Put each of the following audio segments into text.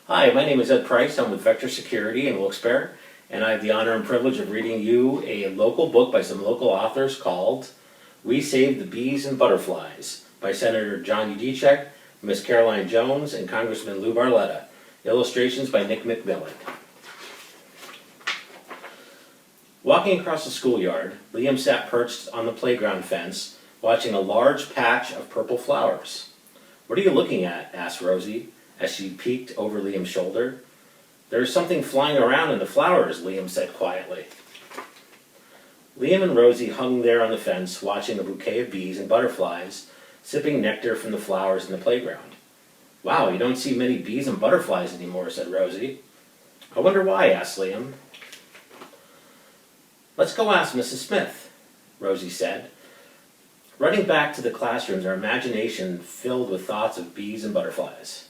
Hi, my name is Ed Price. I'm with Vector Security in Wilkes-Barre, and I have the honor and privilege of reading you a local book by some local authors called We Saved the Bees and Butterflies by Senator John Udicek, Miss Caroline Jones, and Congressman Lou Barletta. Illustrations by Nick McMillan. Walking across the schoolyard, Liam sat perched on the playground fence, watching a large patch of purple flowers. "What are you looking at?" asked Rosie, as she peeked over Liam's shoulder. "There's something flying around in the flowers," Liam said quietly. Liam and Rosie hung there on the fence, watching a bouquet of bees and butterflies, sipping nectar from the flowers in the playground. "Wow, you don't see many bees and butterflies anymore," said Rosie. "I wonder why," asked Liam. "Let's go ask Mrs. Smith," Rosie said. Running back to the classrooms, our imagination filled with thoughts of bees and butterflies.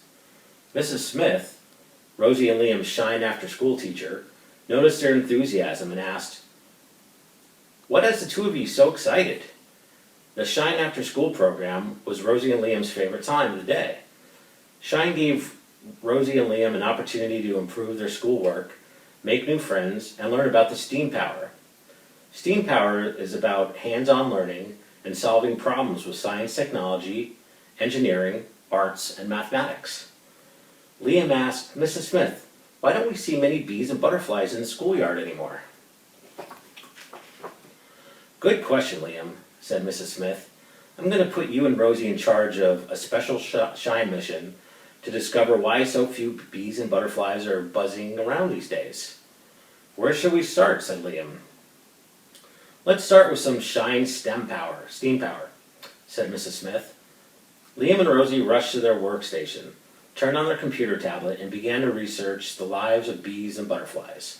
Mrs. Smith, Rosie and Liam's Shine After School teacher, noticed their enthusiasm and asked, "What has the two of you so excited?" The Shine After School program was Rosie and Liam's favorite time of the day. Shine gave Rosie and Liam an opportunity to improve their schoolwork, make new friends, and learn about the STEAM power. STEAM power is about hands-on learning and solving problems with science, technology, engineering, arts, and mathematics. Liam asked, "Mrs. Smith, why don't we see many bees and butterflies in the schoolyard anymore?" "Good question, Liam," said Mrs. Smith. "I'm going to put you and Rosie in charge of a special Shine mission to discover why so few bees and butterflies are buzzing around these days." "Where should we start?" said Liam. "Let's start with some Shine steam power, said Mrs. Smith. Liam and Rosie rushed to their workstation, turned on their computer tablet, and began to research the lives of bees and butterflies.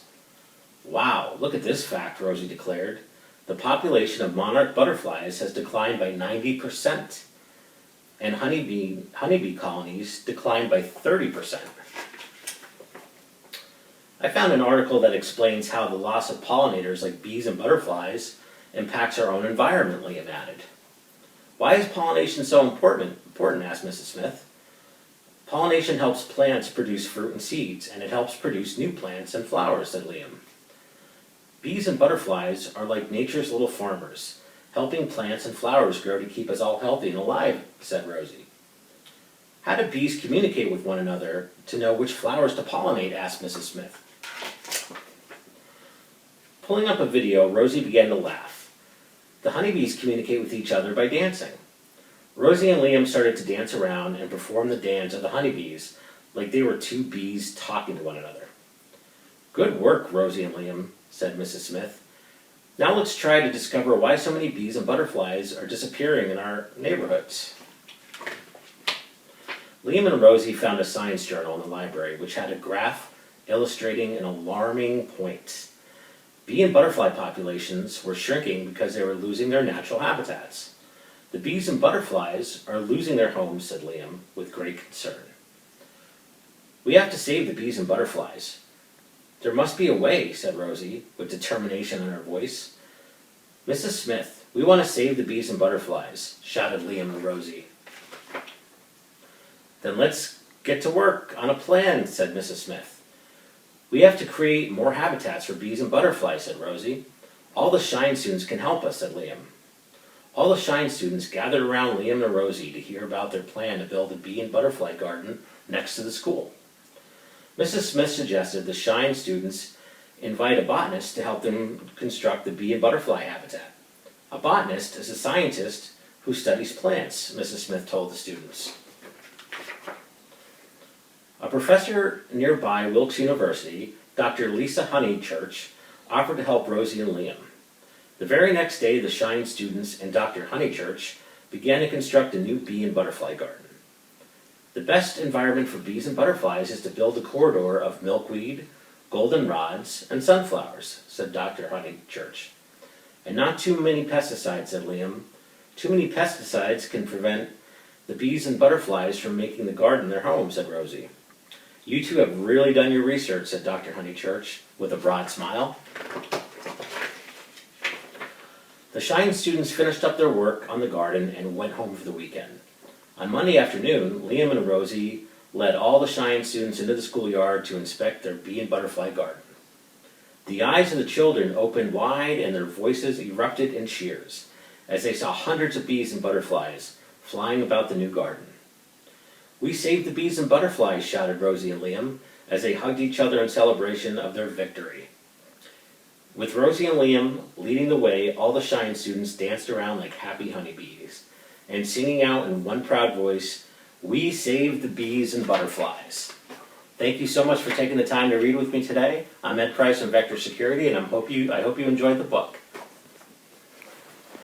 "Wow, look at this fact," Rosie declared. "The population of monarch butterflies has declined by 90%, and honeybee colonies declined by 30%. I found an article that explains how the loss of pollinators like bees and butterflies impacts our own environment," Liam added. "Why is pollination so important?" asked Mrs. Smith. "Pollination helps plants produce fruit and seeds, and it helps produce new plants and flowers," said Liam. "Bees and butterflies are like nature's little farmers, helping plants and flowers grow to keep us all healthy and alive," said Rosie. "How do bees communicate with one another to know which flowers to pollinate?" asked Mrs. Smith. Pulling up a video, Rosie began to laugh. "The honeybees communicate with each other by dancing." Rosie and Liam started to dance around and perform the dance of the honeybees like they were two bees talking to one another. "Good work, Rosie and Liam," said Mrs. Smith. "Now let's try to discover why so many bees and butterflies are disappearing in our neighborhoods." Liam and Rosie found a science journal in the library which had a graph illustrating an alarming point. Bee and butterfly populations were shrinking because they were losing their natural habitats. "The bees and butterflies are losing their homes," said Liam, with great concern. "We have to save the bees and butterflies." "There must be a way," said Rosie, with determination in her voice. "Mrs. Smith, we want to save the bees and butterflies," shouted Liam and Rosie. "Then let's get to work on a plan," said Mrs. Smith. "We have to create more habitats for bees and butterflies," said Rosie. "All the Shine students can help us," said Liam. All the Shine students gathered around Liam and Rosie to hear about their plan to build a bee and butterfly garden next to the school. Mrs. Smith suggested the Shine students invite a botanist to help them construct the bee and butterfly habitat. "A botanist is a scientist who studies plants," Mrs. Smith told the students. A professor nearby Wilkes University, Dr. Lisa Honeychurch, offered to help Rosie and Liam. The very next day, the Shine students and Dr. Honeychurch began to construct a new bee and butterfly garden. "The best environment for bees and butterflies is to build a corridor of milkweed, goldenrods, and sunflowers," said Dr. Honeychurch. "And not too many pesticides," said Liam. "Too many pesticides can prevent the bees and butterflies from making the garden their home," said Rosie. "You two have really done your research," said Dr. Honeychurch, with a broad smile. The Shine students finished up their work on the garden and went home for the weekend. On Monday afternoon, Liam and Rosie led all the Shine students into the schoolyard to inspect their bee and butterfly garden. The eyes of the children opened wide and their voices erupted in cheers as they saw hundreds of bees and butterflies flying about the new garden. "We saved the bees and butterflies," shouted Rosie and Liam as they hugged each other in celebration of their victory. With Rosie and Liam leading the way, all the Shine students danced around like happy honeybees and singing out in one proud voice, "We saved the bees and butterflies." Thank you so much for taking the time to read with me today. I'm Ed Price from Vector Security, and I hope you enjoyed the book.